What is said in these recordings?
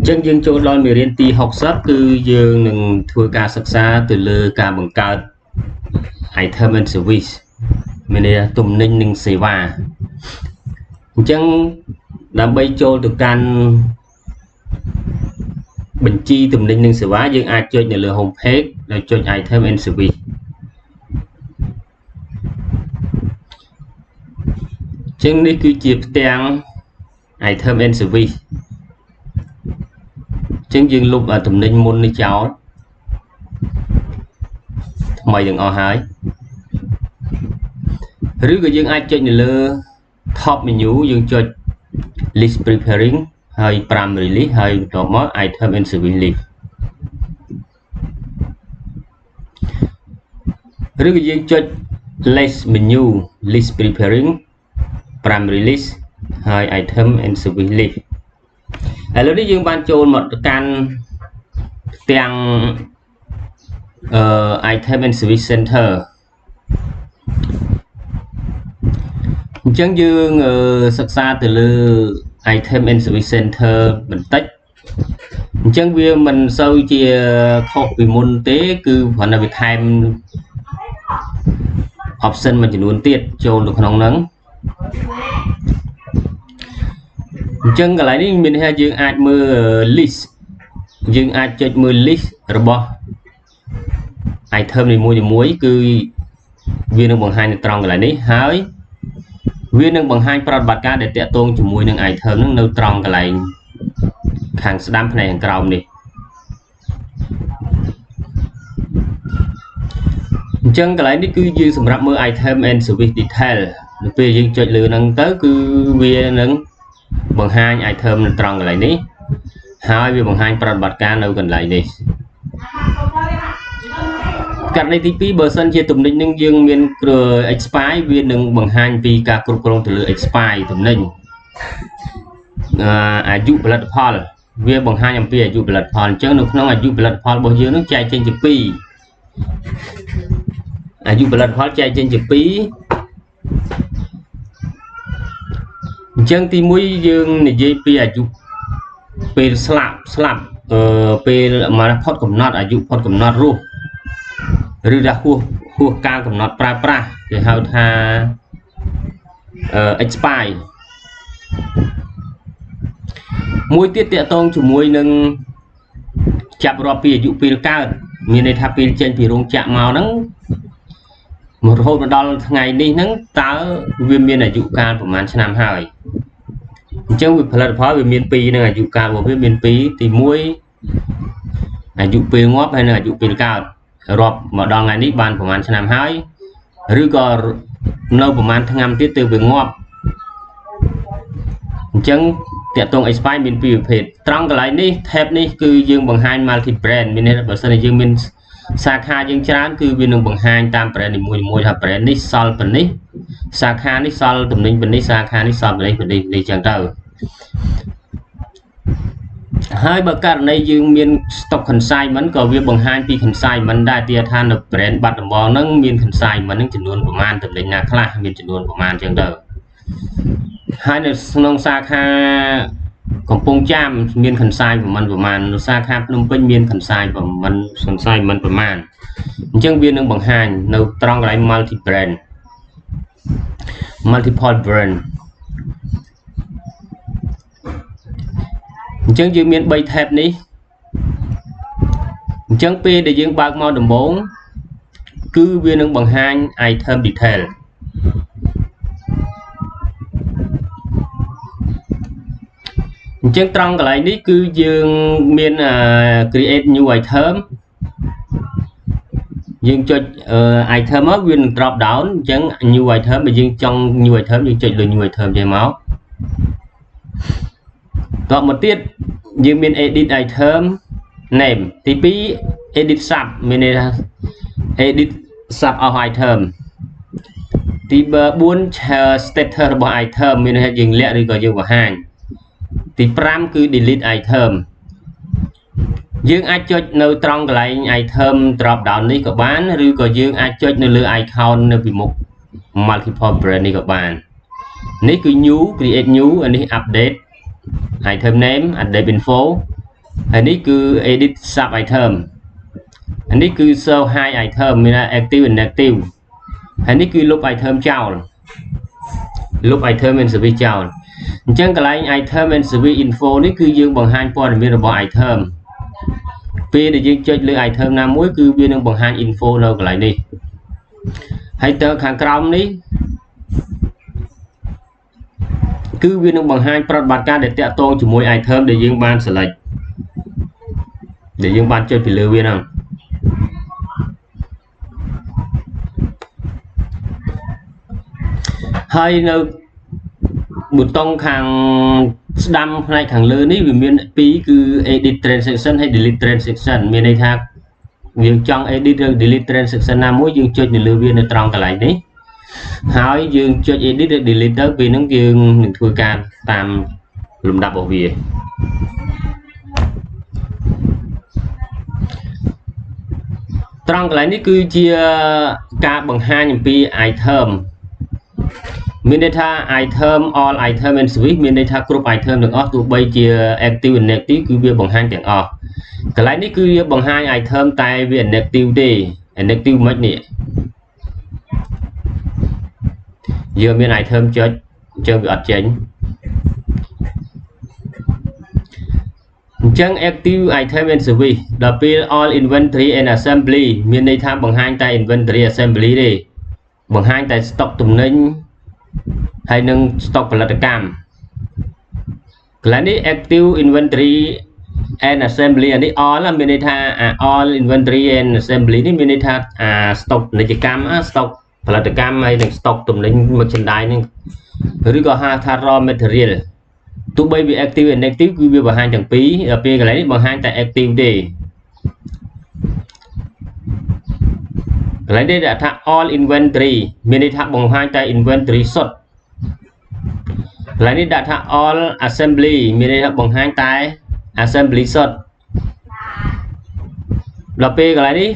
Chân dươngចូលដល់មេរៀនទី60គឺយើងនឹងធ្វើការសិក្សាទៅលើការបង្កើត item and service មានន័យថាទំនិញនិងសេវាអញ្ចឹងដើម្បីចូលទៅកាន់បញ្ជីទំនិញនិងសេវាយើងអាចចុចនៅលើ home page ដោយចុច item and service អញ្ចឹងនេះគឺជាផ្ទាំង item and service ចឹងយើងលុបទំនិញមុននេះចោលថ្មីទាំងអស់ហើយឬក៏យើងអាចចុចនៅលើ top menu យើងចុច list preparing ហើយ primary list ហើយបន្ទាប់មក item and service list ឬក៏យើងចុច list menu list preparing primary list ហើយ item and service list ឥឡូវនេះយើងបានចូលមកកាន់ទាំងitem and service center អញ្ចឹងយើងសិក្សាទៅលើ item and service center បន្តិចអញ្ចឹងវាមិនសូវជាខុសពីមុនទេគឺគ្រាន់តែវាថែម option មួយចំនួនទៀតចូលនៅក្នុងហ្នឹងអញ្ចឹងកន្លែងនេះមានន័យថាយើងអាចមើល list យើងអាចចុចមើល list របស់ item នីមួយៗគឺវានឹងបង្ហាញនៅត្រង់កន្លែងនេះហើយវានឹងបង្ហាញប្រតិបត្តិការដែលតាក់ទងជាមួយនឹង item ហ្នឹងនៅត្រង់កន្លែងខាងស្ដាំផ្នែកខាងក្រោមនេះអញ្ចឹងកន្លែងនេះគឺយើងសម្រាប់មើល item and service detail នៅពេលយើងចុចលើហ្នឹងទៅគឺវានឹងបង្ហាញ item នៅត្រង់កន្លែងនេះហើយវាបង្ហាញប្រតិបត្តិការនៅកន្លែងនេះករណីទី2បើសិនជាទំនិញនឹងយើងមាន expire វានឹងបង្ហាញពីការគ្រប់គ្រងទៅលើ expire ទំនិញអាយុផលិតផលវាបង្ហាញអំពីអាយុផលិតផលអញ្ចឹងនៅក្នុងអាយុផលិតផលរបស់យើងនឹងចែកចេញជា2អាយុផលិតផលចែកចេញជា2អញ្ចឹងទី1យើងនិយាយពីអាយុពេលស្លាប់ពេលមកផុតកំណត់អាយុផុតកំណត់រស់ឬថាហួសកាលកំណត់ប្រើប្រាស់គេហៅថា expire មួយទៀតតាក់ទងជាមួយនឹងចាប់រាប់ពីអាយុពេលកើតមានន័យថាពេលចេញពីរោងចក្រមកហ្នឹងរហូតមកដល់ថ្ងៃនេះហ្នឹងតើវាមានអាយុកាលប្រហែលឆ្នាំហើយអញ្ចឹងវាផលិតផលវាមាន2នឹងអាយុកាលរបស់វាមាន2ទី1អាយុពេលងាប់ហើយនិងអាយុពេលកើតរាប់មកដល់ថ្ងៃនេះបានប្រហែលឆ្នាំហើយឬក៏នៅប្រហែលឆ្នាំទៀតទៅវាងាប់អញ្ចឹងតាក់ទង expire មាន2ប្រភេទត្រង់កន្លែងនេះ tab នេះគឺយើងបង្ហាញ multi brand មានន័យថាបើសិនជាយើងមានសាខាយើងច្រើនគឺវានឹងបង្ហាញតាម brand នីមួយៗថា brand នេះសល់ប៉ុណ្នេះសាខានេះសល់ទំនិញប៉ុណ្នេះសាខានេះសល់ប៉ុណ្នេះអញ្ចឹងទៅហើយបើករណីយើងមាន stock consignment ក៏វាបង្ហាញពី consignment ដែរទីថានៅ brand បាត់ដំបងហ្នឹងមាន consignment ហ្នឹងចំនួនប្រមាណទំនិញណាខ្លះមានចំនួនប្រមាណអញ្ចឹងទៅហើយនៅក្នុងសាខាកំពង់ចាមមាន consignment ប្រមាណនៅសាខាភ្នំពេញមាន consignment ប្រមាណអញ្ចឹងវានឹងបង្ហាញនៅត្រង់កន្លែង multiple brand អញ្ចឹងយើងមាន3 tab នេះអញ្ចឹងពេលដែលយើងបើកមកដំបូងគឺវានឹងបង្ហាញ item detail អញ្ចឹងត្រង់កន្លែងនេះគឺយើងមាន create new item យើងចុច item មកវានឹង drop down អញ្ចឹង new item បើយើងចង់ new item យើងចុចលើ new item ចេះមកតបមកទៀតយើងមាន edit item name ទី2 edit sub មានន័យថា edit sub of item ទី4 status របស់ item មានន័យថាយើងលាក់ឬក៏យើងបង្ហាញទី5គឺ delete item យើងអាចចុចនៅត្រង់កន្លែង item drop down នេះក៏បានឬក៏យើងអាចចុចនៅលើ icon នៅពីមុខ multiple brand នេះក៏បាននេះគឺ new create new អានេះ update item name update info ហើយនេះគឺ edit sub item อันนี้คือ show high item មាន active and inactive ហើយនេះគឺលុប item ចោលលុប item and service ចោលអញ្ចឹងកន្លែង item and service info នេះគឺយើងបង្ហាញព័ត៌មានរបស់ item ពេលដែលយើងចុចលើ item ណាមួយគឺវានឹងបង្ហាញ info នៅកន្លែងនេះហើយទៅខាងក្រោមនេះគឺវានឹងបង្ហាញប្រតិបត្តិការដែលតាក់ទងជាមួយ item ដែលយើងបាន select ដែលយើងបានចុចពីលើវាហ្នឹងហើយនៅប៊ូតុងខាងស្ដាំផ្នែកខាងលើនេះវាមាន2គឺ edit transaction ហើយ delete transaction មានន័យថាយើងចង់ edit ឬ delete transaction ណាមួយយើងចុចនៅលើវានៅត្រង់កន្លែងនេះហើយយើងចុច edit ឬ delete ទៅពេលហ្នឹងយើងនឹងធ្វើការតាមលំដាប់របស់វាត្រង់កន្លែងនេះគឺជាការបង្ហាញអំពី item មានន័យថា item all item and service មានន័យថាគ្រប់ item ទាំងអស់ទោះបីជា active and inactive គឺវាបង្ហាញទាំងអស់កន្លែងនេះគឺវាបង្ហាញ item តែវា inactive ទេ inactive មិននេះយើងមាន item ចុចអញ្ចឹងវាអត់ចេញអញ្ចឹង active item and service ដល់ពេល all inventory and assembly មានន័យថាបង្ហាញតែ inventory assembly ទេបង្ហាញតែ stock ទំនិញហើយនឹង stock ផលិតកម្មកន្លែងនេះ active inventory and assembly អានេះ all មានន័យថា all inventory and assembly នេះមានន័យថាstock ពាណិជ្ជកម្ម stock ផលិតកម្មហើយនឹង stock ទំនិញ merchandise ហ្នឹងឬក៏ហៅថា raw material ទោះបីវា active and inactive គឺវាបង្ហាញទាំងពីរដល់ពេលកន្លែងនេះបង្ហាញតែ active ទេកន្លែងនេះដាក់ថា all inventory មានន័យថាបង្ហាញតែ inventory សុទ្ធកន្លែងនេះដាក់ថា all assembly មានន័យថាបង្ហាញតែ assembly សុទ្ធដល់ពេលកន្លែងនេះ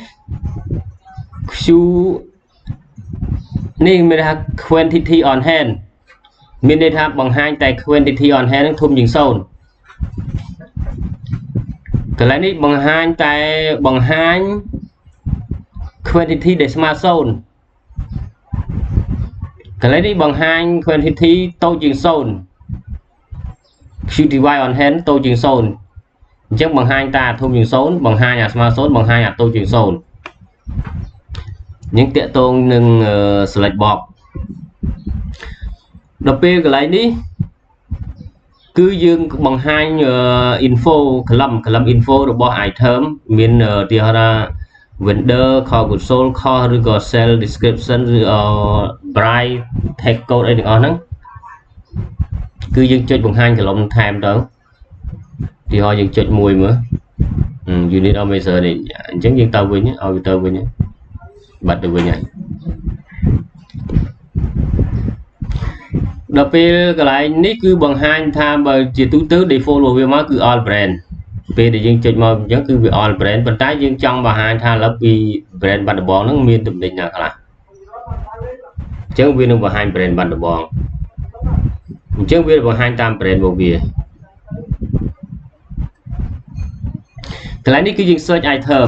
Q នេះមានន័យថា quantity on hand មានន័យថាបង្ហាញតែ quantity on hand នឹងធំជាង0កន្លែងនេះបង្ហាញតែ quantity ដែលស្មើ0កន្លែងនេះបង្ហាញ quantity តូចជាង0 QTY on hand តូចជាង0អញ្ចឹងបង្ហាញតែធំជាង0បង្ហាញស្មើ0បង្ហាញតូចជាង0យើងតាក់ទងនឹង select box ដល់ពេលកន្លែងនេះគឺយើងបង្ហាញ info column info របស់ item មានទីហោថា vendor cost goods sold cost ឬក៏ sell description ឬ price tag code អីទាំងអស់ហ្នឹងគឺយើងចុចបង្ហាញ column ថែមទៅទីហោយើងចុចមួយមើល unit of measure នេះអញ្ចឹងយើងទៅវិញឲ្យវាទៅវិញបាត់ទៅវិញហើយដល់ពេលកន្លែងនេះគឺបង្ហាញថាបើជាទូទៅ default របស់វាមកគឺ all brand ពេលដែលយើងចុចមកអញ្ចឹងគឺវា all brand ប៉ុន្តែយើងចង់បង្ហាញថាឥឡូវពី brand បាត់ដំបងហ្នឹងមានទំនិញណាខ្លះអញ្ចឹងវានឹងបង្ហាញ brand បាត់ដំបងអញ្ចឹងវាបង្ហាញតាម brand របស់វាកន្លែងនេះគឺយើង search item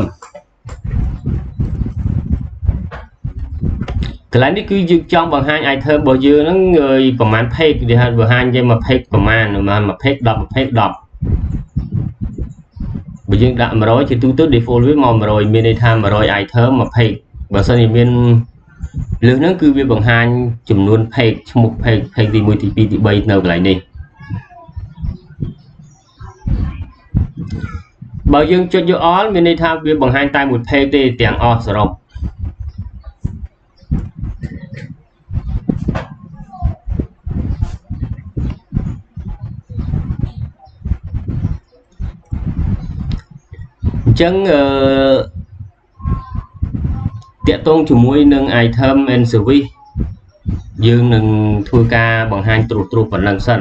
កន្លែងនេះគឺយើងចង់បង្ហាញ item របស់យើងហ្នឹងប្រហែល page គេហៅបង្ហាញយើងមក page ប្រហែលមួយ page 10 page 10បើយើងដាក់100ជាទូទៅ default វាមក100មានន័យថា100 item មួយ page បើសិនជាមានលើសហ្នឹងគឺវាបង្ហាញចំនួន page ឈ្មោះ page ទី1ទី2ទី3នៅកន្លែងនេះបើយើងចុចយក all មានន័យថាវាបង្ហាញតែមួយ page ទេទាំងអស់សរុបអញ្ចឹងតាក់ទងជាមួយនឹង item and service យើងនឹងធ្វើការបង្ហាញត្រួសប៉ុណ្ណឹងសិន